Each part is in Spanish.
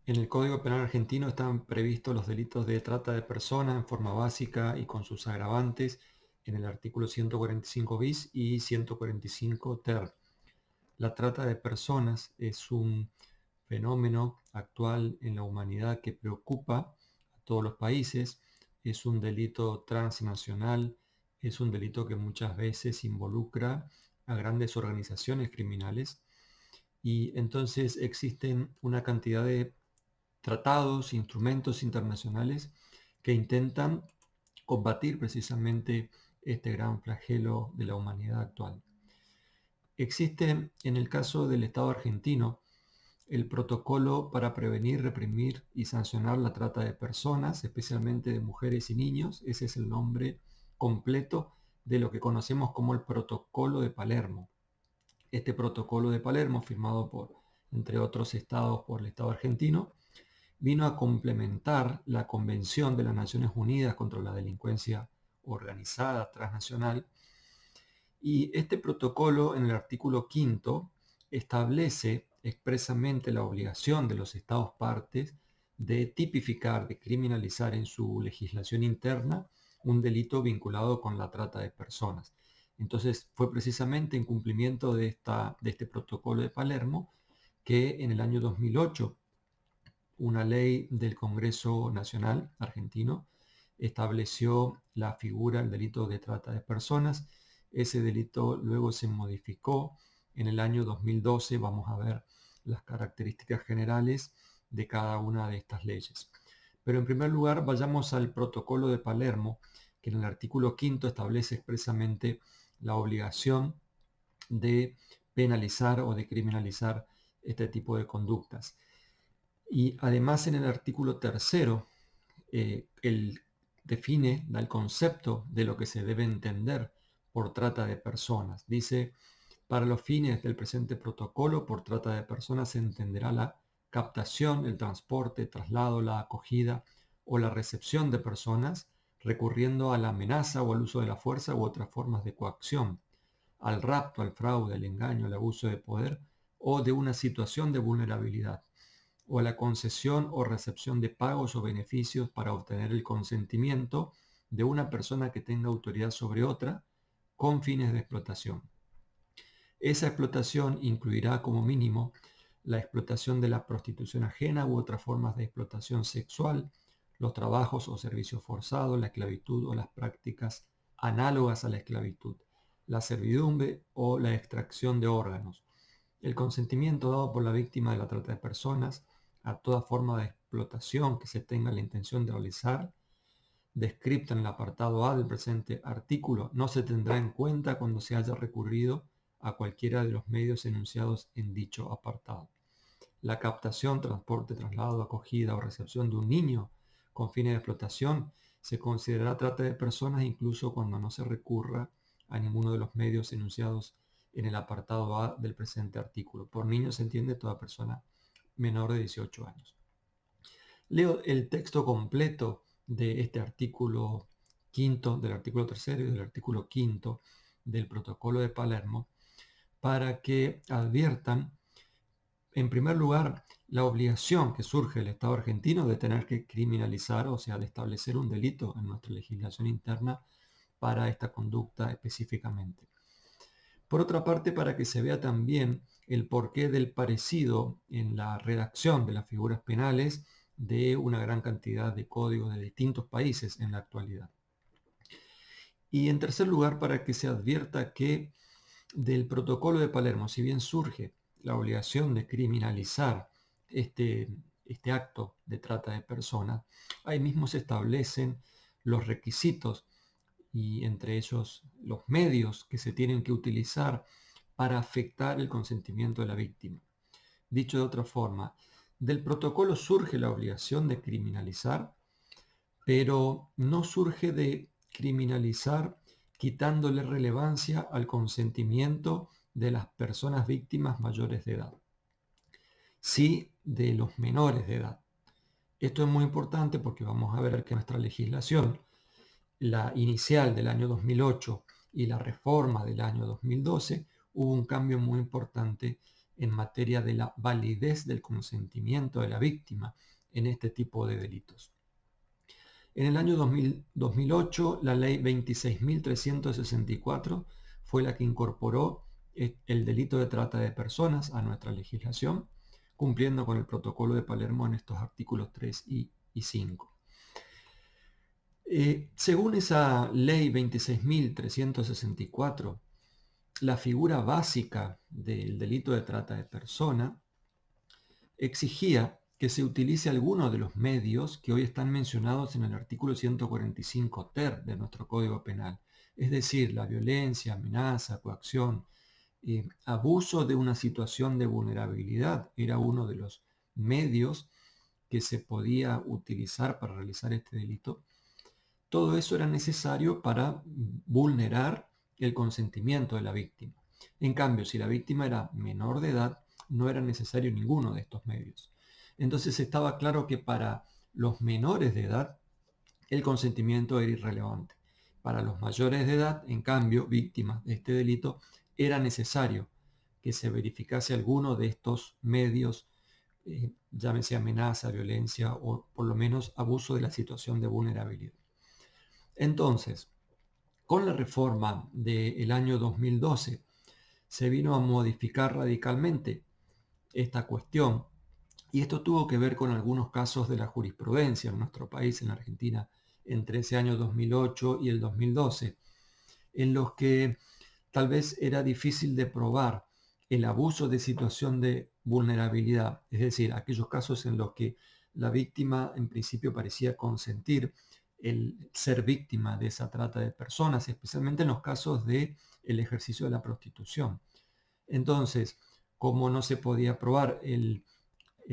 En el Código Penal argentino están previstos los delitos de trata de personas en forma básica y con sus agravantes en el artículo 145 bis y 145 ter. La trata de personas es un fenómeno actual en la humanidad que preocupa a todos los países. Es un delito transnacional, es un delito que muchas veces involucra a grandes organizaciones criminales y entonces existen una cantidad de tratados, instrumentos internacionales que intentan combatir precisamente este gran flagelo de la humanidad actual. Existe en el caso del Estado argentino el protocolo para prevenir, reprimir y sancionar la trata de personas, especialmente de mujeres y niños. Ese es el nombre completo de lo que conocemos como el Protocolo de Palermo. Este Protocolo de Palermo, firmado por, entre otros estados, por el Estado argentino, vino a complementar la Convención de las Naciones Unidas contra la Delincuencia Organizada Transnacional. Y este protocolo, en el artículo 5, establece expresamente la obligación de los estados partes de tipificar, de criminalizar en su legislación interna un delito vinculado con la trata de personas. Entonces fue precisamente en cumplimiento de este protocolo de Palermo que en el año 2008 una ley del Congreso Nacional argentino estableció la figura, el delito de trata de personas. Ese delito luego se modificó en el año 2012. Vamos a ver las características generales de cada una de estas leyes. Pero en primer lugar, vayamos al protocolo de Palermo, que en el artículo 5 establece expresamente la obligación de penalizar o de criminalizar este tipo de conductas. Y además en el artículo 3, él define, da el concepto de lo que se debe entender por trata de personas. Dice, para los fines del presente protocolo, por trata de personas se entenderá la captación, el transporte, traslado, la acogida o la recepción de personas, recurriendo a la amenaza o al uso de la fuerza u otras formas de coacción, al rapto, al fraude, al engaño, al abuso de poder o de una situación de vulnerabilidad, o la concesión o recepción de pagos o beneficios para obtener el consentimiento de una persona que tenga autoridad sobre otra con fines de explotación. Esa explotación incluirá como mínimo la explotación de la prostitución ajena u otras formas de explotación sexual, los trabajos o servicios forzados, la esclavitud o las prácticas análogas a la esclavitud, la servidumbre o la extracción de órganos, el consentimiento dado por la víctima de la trata de personas a toda forma de explotación que se tenga la intención de realizar, descripta en el apartado A del presente artículo, no se tendrá en cuenta cuando se haya recurrido a cualquiera de los medios enunciados en dicho apartado. La captación, transporte, traslado, acogida o recepción de un niño con fines de explotación se considerará trata de personas incluso cuando no se recurra a ninguno de los medios enunciados en el apartado A del presente artículo. Por niño se entiende toda persona menor de 18 años. Leo el texto completo de este artículo quinto, del artículo tercero y del artículo quinto del protocolo de Palermo para que adviertan, en primer lugar, la obligación que surge del Estado argentino de tener que criminalizar, o sea, de establecer un delito en nuestra legislación interna para esta conducta específicamente. Por otra parte, para que se vea también el porqué del parecido en la redacción de las figuras penales de una gran cantidad de códigos de distintos países en la actualidad. Y en tercer lugar, para que se advierta que del protocolo de Palermo, si bien surge la obligación de criminalizar este acto de trata de personas, ahí mismo se establecen los requisitos y entre ellos los medios que se tienen que utilizar para afectar el consentimiento de la víctima. Dicho de otra forma, del protocolo surge la obligación de criminalizar, pero no surge de criminalizar quitándole relevancia al consentimiento de las personas víctimas mayores de edad, sí de los menores de edad. Esto es muy importante porque vamos a ver que nuestra legislación, la inicial del año 2008 y la reforma del año 2012, hubo un cambio muy importante en materia de la validez del consentimiento de la víctima en este tipo de delitos. En el año 2008, la ley 26.364 fue la que incorporó el delito de trata de personas a nuestra legislación, cumpliendo con el protocolo de Palermo en estos artículos 3 y 5. Según esa ley 26.364, la figura básica del delito de trata de persona exigía que se utilice alguno de los medios que hoy están mencionados en el artículo 145 ter de nuestro Código Penal, es decir, la violencia, amenaza, coacción, abuso de una situación de vulnerabilidad era uno de los medios que se podía utilizar para realizar este delito. Todo eso era necesario para vulnerar el consentimiento de la víctima. En cambio, si la víctima era menor de edad, no era necesario ninguno de estos medios. Entonces estaba claro que para los menores de edad el consentimiento era irrelevante. Para los mayores de edad, en cambio, víctimas de este delito, era necesario que se verificase alguno de estos medios, llámese amenaza, violencia o por lo menos abuso de la situación de vulnerabilidad. Entonces, con la reforma del año 2012, se vino a modificar radicalmente esta cuestión y esto tuvo que ver con algunos casos de la jurisprudencia en nuestro país, en Argentina, entre ese año 2008 y el 2012, en los que tal vez era difícil de probar el abuso de situación de vulnerabilidad, es decir, aquellos casos en los que la víctima en principio parecía consentir el ser víctima de esa trata de personas, especialmente en los casos de el ejercicio de la prostitución. Entonces, como no se podía probar el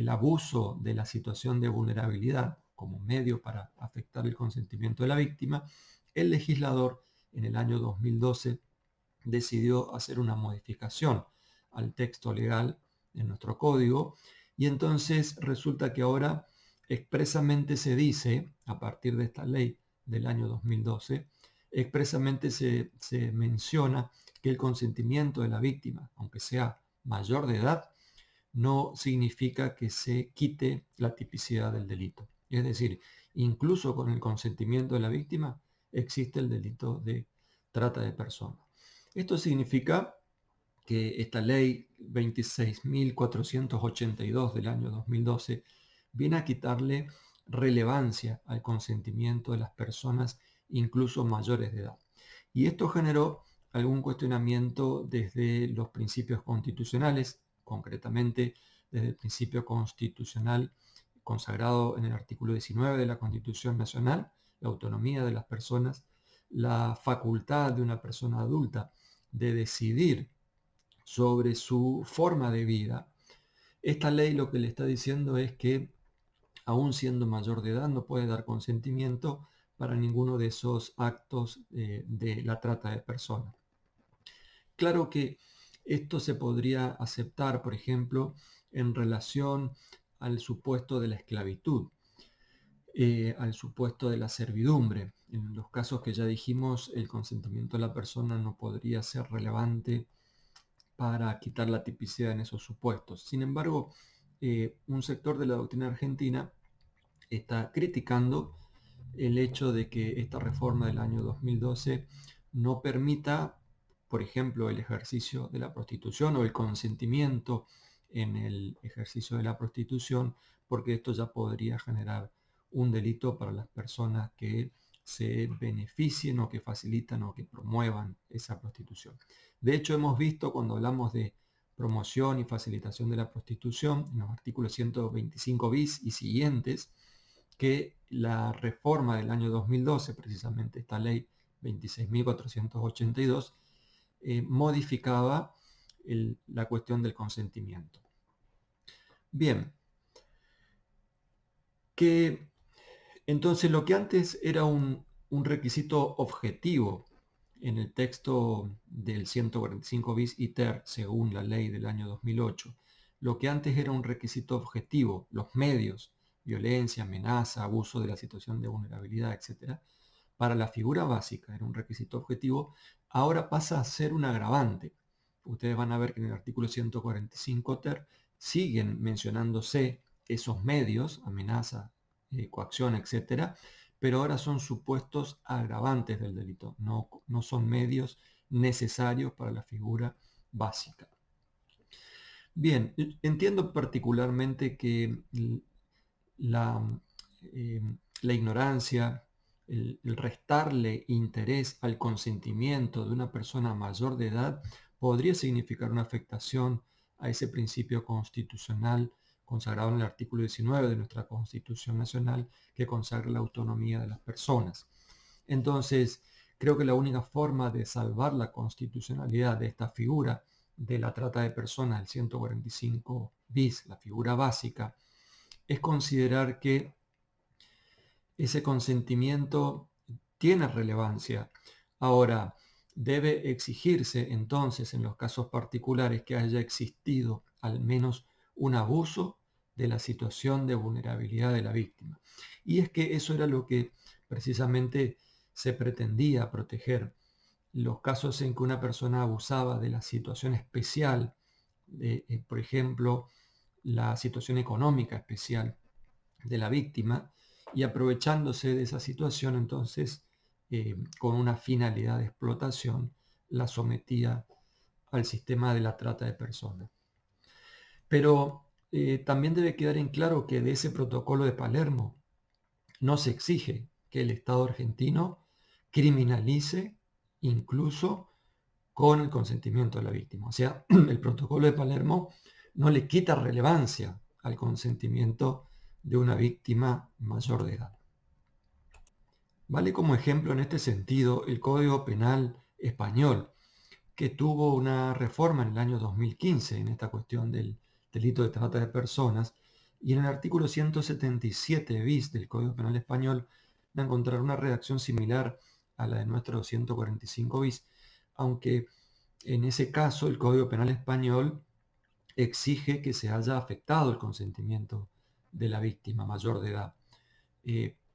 abuso de la situación de vulnerabilidad como medio para afectar el consentimiento de la víctima, el legislador en el año 2012 decidió hacer una modificación al texto legal en nuestro código y entonces resulta que ahora expresamente se dice, a partir de esta ley del año 2012, expresamente se menciona que el consentimiento de la víctima, aunque sea mayor de edad, no significa que se quite la tipicidad del delito. Es decir, incluso con el consentimiento de la víctima existe el delito de trata de personas. Esto significa que esta ley 26.482 del año 2012 viene a quitarle relevancia al consentimiento de las personas incluso mayores de edad. Y esto generó algún cuestionamiento desde los principios constitucionales, concretamente desde el principio constitucional consagrado en el artículo 19 de la Constitución Nacional, la autonomía de las personas, la facultad de una persona adulta de decidir sobre su forma de vida. Esta ley lo que le está diciendo es que, aún siendo mayor de edad, no puede dar consentimiento para ninguno de esos actos de la trata de personas. Claro que esto se podría aceptar, por ejemplo, en relación al supuesto de la esclavitud, al supuesto de la servidumbre. En los casos que ya dijimos, el consentimiento de la persona no podría ser relevante para quitar la tipicidad en esos supuestos. Sin embargo, un sector de la doctrina argentina está criticando el hecho de que esta reforma del año 2012 no permita, por ejemplo, el ejercicio de la prostitución o el consentimiento en el ejercicio de la prostitución, porque esto ya podría generar un delito para las personas que se beneficien o que facilitan o que promuevan esa prostitución. De hecho, hemos visto cuando hablamos de promoción y facilitación de la prostitución, en los artículos 125 bis y siguientes, que la reforma del año 2012, precisamente esta ley 26.482, modificaba la cuestión del consentimiento. Bien, que entonces lo que antes era un requisito objetivo en el texto del 145 bis y ter, según la ley del año 2008, lo que antes era un requisito objetivo, los medios, violencia, amenaza, abuso de la situación de vulnerabilidad, etc., para la figura básica era un requisito objetivo, ahora pasa a ser un agravante. ustedes van a ver que en el artículo 145 ter siguen mencionándose esos medios, amenaza, coacción, etcétera, pero ahora son supuestos agravantes del delito, no son medios necesarios para la figura básica. Bien, entiendo particularmente que la, eh, la ignorancia, el restarle interés al consentimiento de una persona mayor de edad podría significar una afectación a ese principio constitucional consagrado en el artículo 19 de nuestra Constitución Nacional, que consagra la autonomía de las personas. Entonces, creo que la única forma de salvar la constitucionalidad de esta figura de la trata de personas, el 145 bis, la figura básica, es considerar que ese consentimiento tiene relevancia. Ahora, debe exigirse entonces en los casos particulares que haya existido al menos un abuso de la situación de vulnerabilidad de la víctima. Y es que eso era lo que precisamente se pretendía proteger. Los casos en que una persona abusaba de la situación especial, por ejemplo, la situación económica especial de la víctima, y aprovechándose de esa situación, entonces, con una finalidad de explotación, la sometía al sistema de la trata de personas. Pero también debe quedar en claro que de ese protocolo de Palermo no se exige que el Estado argentino criminalice incluso con el consentimiento de la víctima. O sea, el protocolo de Palermo no le quita relevancia al consentimiento de una víctima mayor de edad. Vale como ejemplo en este sentido el Código Penal español, que tuvo una reforma en el año 2015 en esta cuestión del delito de trata de personas, y en el artículo 177 bis del Código Penal español va a encontrar una redacción similar a la de nuestro 145 bis, aunque en ese caso el Código Penal español exige que se haya afectado el consentimiento de la víctima mayor de edad,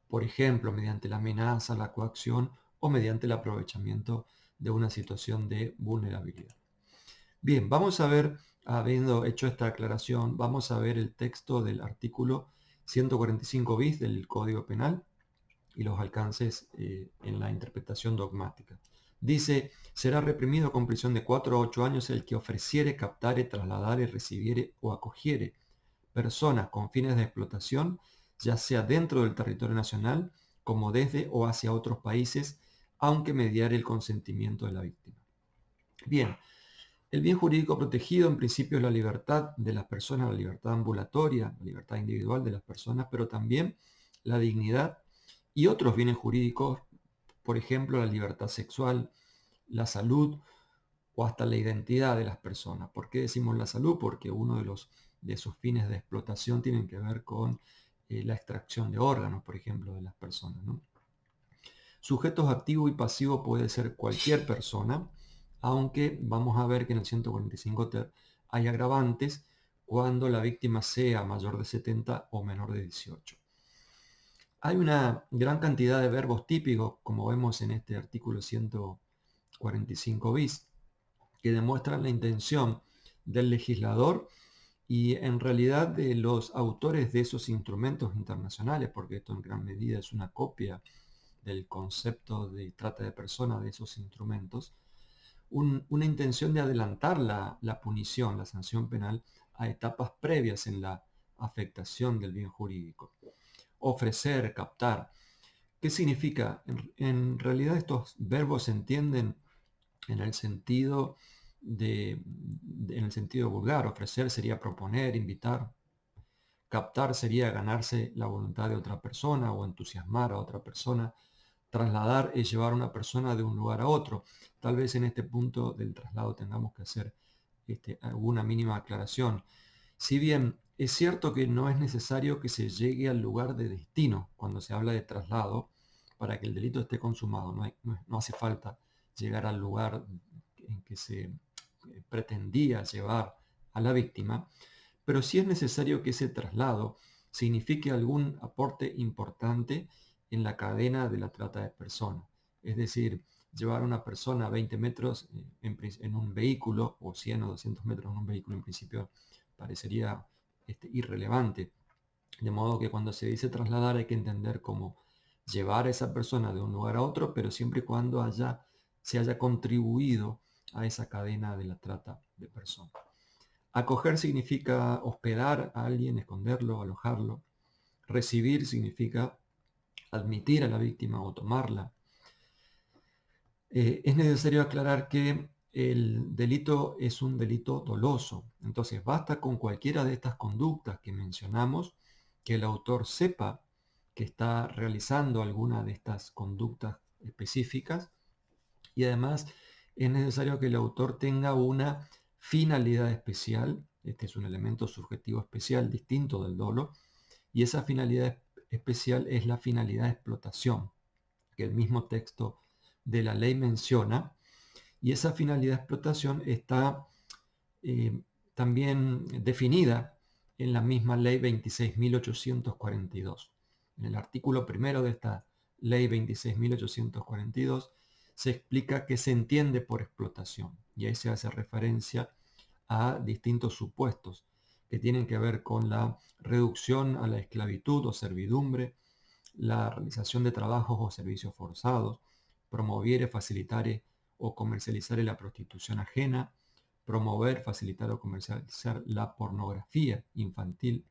por ejemplo, mediante la amenaza, la coacción o mediante el aprovechamiento de una situación de vulnerabilidad. Bien, vamos a ver, habiendo hecho esta aclaración, vamos a ver el texto del artículo 145 bis del Código Penal y los alcances en la interpretación dogmática. Dice, será reprimido con prisión de 4 a 8 años el que ofreciere, captare, trasladare, recibiere o acogiere personas con fines de explotación, ya sea dentro del territorio nacional como desde o hacia otros países, aunque mediare el consentimiento de la víctima. Bien, el bien jurídico protegido en principio es la libertad de las personas, la libertad ambulatoria, la libertad individual de las personas, pero también la dignidad y otros bienes jurídicos, por ejemplo, la libertad sexual, la salud o hasta la identidad de las personas. ¿Por qué decimos la salud? Porque uno de esos fines de explotación tienen que ver con la extracción de órganos, por ejemplo, de las personas, ¿no? Sujetos activo y pasivo puede ser cualquier persona, aunque vamos a ver que en el 145 ter hay agravantes cuando la víctima sea mayor de 70 o menor de 18. Hay una gran cantidad de verbos típicos, como vemos en este artículo 145 bis, que demuestran la intención del legislador y en realidad de los autores de esos instrumentos internacionales, porque esto en gran medida es una copia del concepto de trata de personas de esos instrumentos, una intención de adelantar la punición, la sanción penal, a etapas previas en la afectación del bien jurídico. Ofrecer, captar. ¿Qué significa? En realidad estos verbos se entienden en el sentido en el sentido vulgar. Ofrecer sería proponer, invitar. Captar sería ganarse la voluntad de otra persona o entusiasmar a otra persona. Trasladar es llevar a una persona de un lugar a otro. Tal vez en este punto del traslado tengamos que hacer alguna mínima aclaración. Si bien es cierto que no es necesario que se llegue al lugar de destino cuando se habla de traslado para que el delito esté consumado, no hace falta llegar al lugar en que se pretendía llevar a la víctima, pero sí es necesario que ese traslado signifique algún aporte importante en la cadena de la trata de personas. Es decir, llevar a una persona a 20 metros en un vehículo, o 100 o 200 metros en un vehículo, en principio parecería irrelevante. De modo que cuando se dice trasladar hay que entender cómo llevar a esa persona de un lugar a otro, pero siempre y cuando se haya contribuido a esa cadena de la trata de personas. Acoger significa hospedar a alguien, esconderlo, alojarlo. Recibir significa admitir a la víctima o tomarla. Es necesario aclarar que el delito es un delito doloso. Entonces basta con cualquiera de estas conductas que mencionamos que el autor sepa que está realizando alguna de estas conductas específicas, y además es necesario que el autor tenga una finalidad especial. Este es un elemento subjetivo especial distinto del dolo, y esa finalidad especial es la finalidad de explotación, que el mismo texto de la ley menciona, y esa finalidad de explotación está también definida en la misma ley 26.842. En el artículo primero de esta ley 26.842 se explica qué se entiende por explotación, y ahí se hace referencia a distintos supuestos que tienen que ver con la reducción a la esclavitud o servidumbre, la realización de trabajos o servicios forzados, promover, facilitar o comercializar la prostitución ajena, promover, facilitar o comercializar la pornografía infantil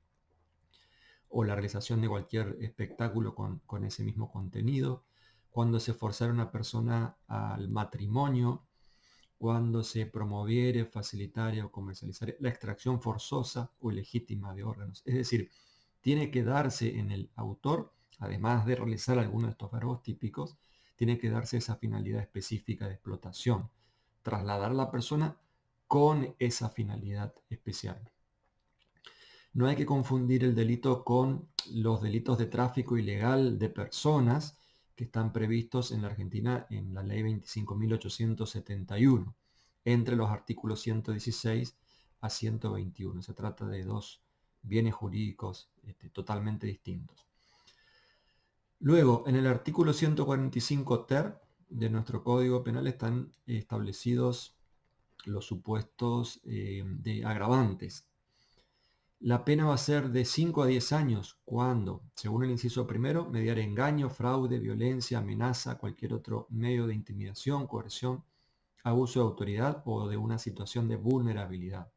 o la realización de cualquier espectáculo con ese mismo contenido, cuando se forzara a una persona al matrimonio, cuando se promoviere, facilitare o comercializar la extracción forzosa o ilegítima de órganos. Es decir, tiene que darse en el autor, además de realizar algunos de estos verbos típicos, tiene que darse esa finalidad específica de explotación, trasladar a la persona con esa finalidad especial. No hay que confundir el delito con los delitos de tráfico ilegal de personas que están previstos en la Argentina en la ley 25.871, entre los artículos 116 a 121. Se trata de dos bienes jurídicos totalmente distintos. Luego, en el artículo 145 ter de nuestro Código Penal están establecidos los supuestos de agravantes. La pena va a ser de 5 a 10 años cuando, según el inciso primero, mediar engaño, fraude, violencia, amenaza, cualquier otro medio de intimidación, coerción, abuso de autoridad o de una situación de vulnerabilidad,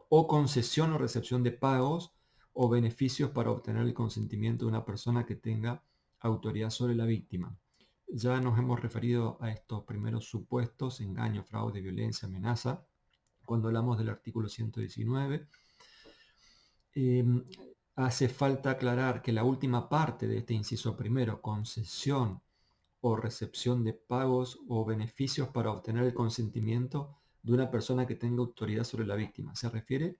o concesión o recepción de pagos o beneficios para obtener el consentimiento de una persona que tenga autoridad sobre la víctima. Ya nos hemos referido a estos primeros supuestos, engaño, fraude, violencia, amenaza, cuando hablamos del artículo 119. Hace falta aclarar que la última parte de este inciso primero, concesión o recepción de pagos o beneficios para obtener el consentimiento de una persona que tenga autoridad sobre la víctima, se refiere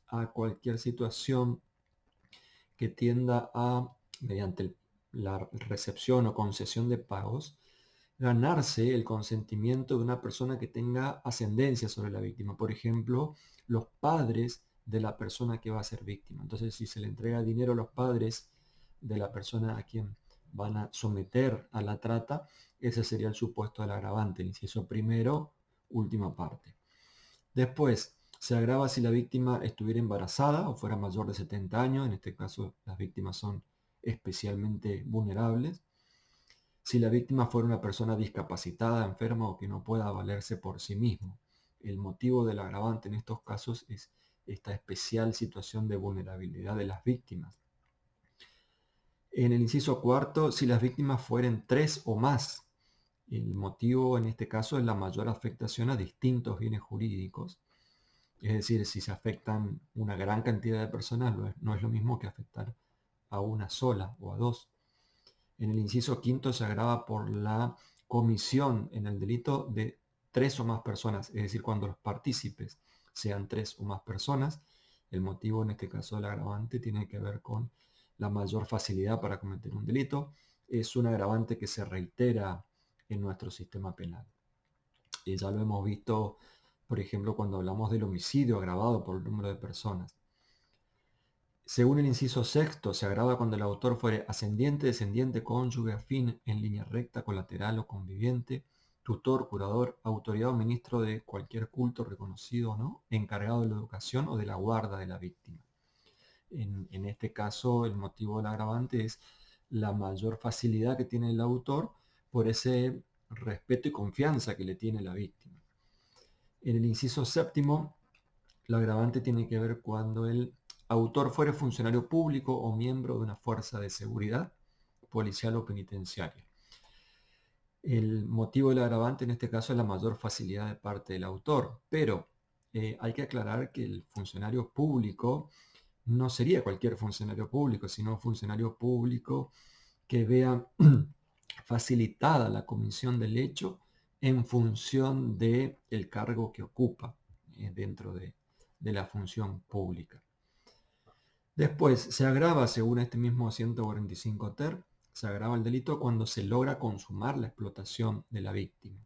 a cualquier situación que tienda a, mediante la recepción o concesión de pagos, ganarse el consentimiento de una persona que tenga ascendencia sobre la víctima. Por ejemplo, los padres de la persona que va a ser víctima. Entonces, si se le entrega dinero a los padres de la persona a quien van a someter a la trata, ese sería el supuesto del agravante, el inciso primero, última parte. Después, se agrava si la víctima estuviera embarazada o fuera mayor de 70 años. En este caso, las víctimas son especialmente vulnerables. Si la víctima fuera una persona discapacitada, enferma o que no pueda valerse por sí mismo. El motivo del agravante en estos casos es esta especial situación de vulnerabilidad de las víctimas. En el inciso cuarto, si las víctimas fueren 3 o más. El motivo en este caso es la mayor afectación a distintos bienes jurídicos. Es decir, si se afectan una gran cantidad de personas, no es lo mismo que afectar a una sola o a dos. En el inciso quinto se agrava por la comisión en el delito de 3 o más personas, es decir, cuando los partícipes sean 3 o más personas. El motivo en este caso del agravante tiene que ver con la mayor facilidad para cometer un delito. Es un agravante que se reitera en nuestro sistema penal. Ya lo hemos visto, por ejemplo, cuando hablamos del homicidio agravado por el número de personas. Según el inciso sexto, se agrava cuando el autor fuere ascendiente, descendiente, cónyuge, afín, en línea recta, colateral o conviviente, tutor, curador, autoridad o ministro de cualquier culto reconocido o no, encargado de la educación o de la guarda de la víctima. En este caso, el motivo del agravante es la mayor facilidad que tiene el autor por ese respeto y confianza que le tiene la víctima. En el inciso séptimo, el agravante tiene que ver cuando el autor fuere funcionario público o miembro de una fuerza de seguridad, policial o penitenciaria. El motivo del agravante en este caso es la mayor facilidad de parte del autor, pero hay que aclarar que el funcionario público no sería cualquier funcionario público, sino un funcionario público que vea facilitada la comisión del hecho en función del cargo que ocupa dentro de la función pública. Después, se agrava, según este mismo 145 ter, se agrava el delito cuando se logra consumar la explotación de la víctima.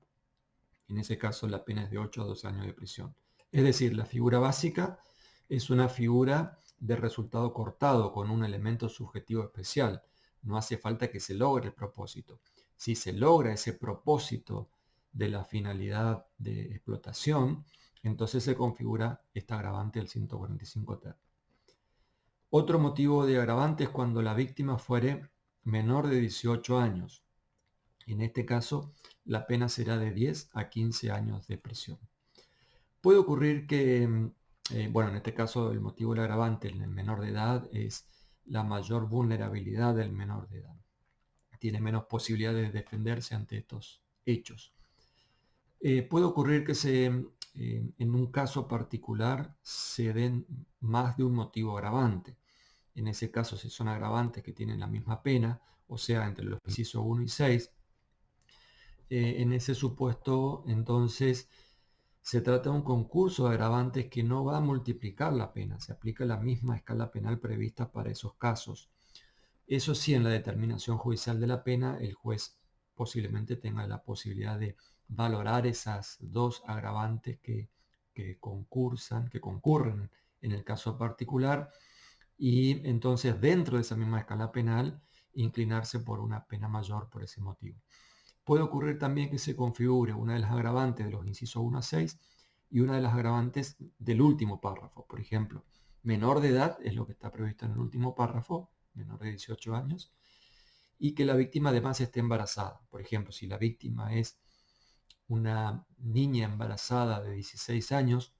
En ese caso, la pena es de 8 a 12 años de prisión. Es decir, la figura básica es una figura de resultado cortado con un elemento subjetivo especial. No hace falta que se logre el propósito. Si se logra ese propósito de la finalidad de explotación, entonces se configura esta agravante del 145 ter. Otro motivo de agravante es cuando la víctima fuere menor de 18 años. En este caso, la pena será de 10 a 15 años de prisión. Puede ocurrir que, en este caso el motivo del agravante en el menor de edad es la mayor vulnerabilidad del menor de edad. Tiene menos posibilidades de defenderse ante estos hechos. Puede ocurrir que en un caso particular se den más de un motivo agravante. En ese caso, si son agravantes que tienen la misma pena, o sea, entre los incisos 1 y 6, en ese supuesto, entonces, se trata de un concurso de agravantes que no va a multiplicar la pena, se aplica la misma escala penal prevista para esos casos. Eso sí, en la determinación judicial de la pena, el juez posiblemente tenga la posibilidad de valorar esas dos agravantes que concurren en el caso particular, y entonces dentro de esa misma escala penal inclinarse por una pena mayor por ese motivo. Puede ocurrir también que se configure una de las agravantes de los incisos 1 a 6 y una de las agravantes del último párrafo. Por ejemplo, menor de edad es lo que está previsto en el último párrafo, menor de 18 años, y que la víctima además esté embarazada. Por ejemplo, si la víctima es una niña embarazada de 16 años,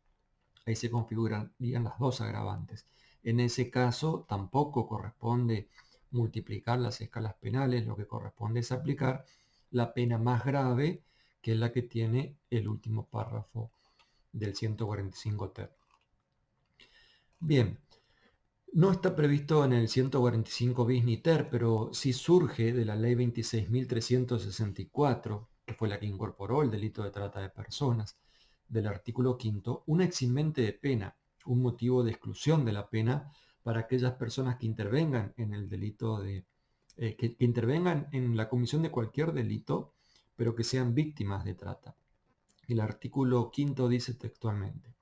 ahí se configurarían las dos agravantes. En ese caso tampoco corresponde multiplicar las escalas penales, lo que corresponde es aplicar la pena más grave, que es la que tiene el último párrafo del 145 ter. Bien, no está previsto en el 145 bis ni ter, pero sí surge de la ley 26.364, que fue la que incorporó el delito de trata de personas, del artículo 5, un eximente de pena, un motivo de exclusión de la pena para aquellas personas que intervengan en el delito que intervengan en la comisión de cualquier delito, pero que sean víctimas de trata. El artículo 5 dice textualmente: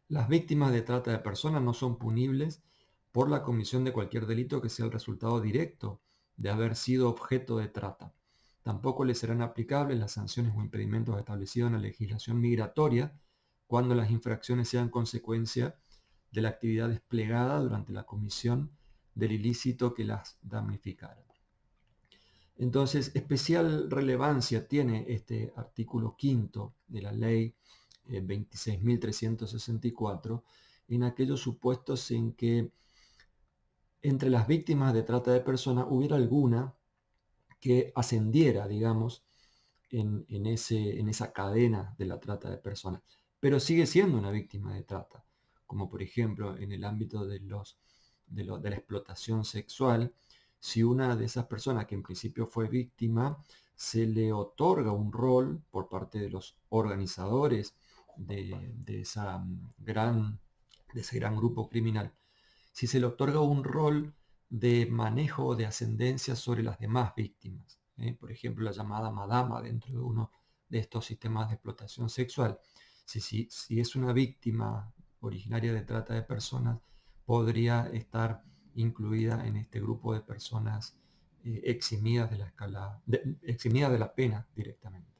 las víctimas de trata de personas no son punibles por la comisión de cualquier delito que sea el resultado directo de haber sido objeto de trata. Tampoco les serán aplicables las sanciones o impedimentos establecidos en la legislación migratoria cuando las infracciones sean consecuencia de la actividad desplegada durante la comisión del ilícito que las damnificara. Entonces, especial relevancia tiene este artículo 5 de la ley 26.364 en aquellos supuestos en que entre las víctimas de trata de personas hubiera alguna que ascendiera, digamos, en esa cadena de la trata de personas, pero sigue siendo una víctima de trata, como por ejemplo en el ámbito de la explotación sexual. Si una de esas personas que en principio fue víctima se le otorga un rol por parte de los organizadores de ese gran grupo criminal, si se le otorga un rol de manejo de ascendencia sobre las demás víctimas, por ejemplo la llamada madama dentro de uno de estos sistemas de explotación sexual, si es una víctima originaria de trata de personas, podría estar incluida en este grupo de personas eximidas de la pena directamente.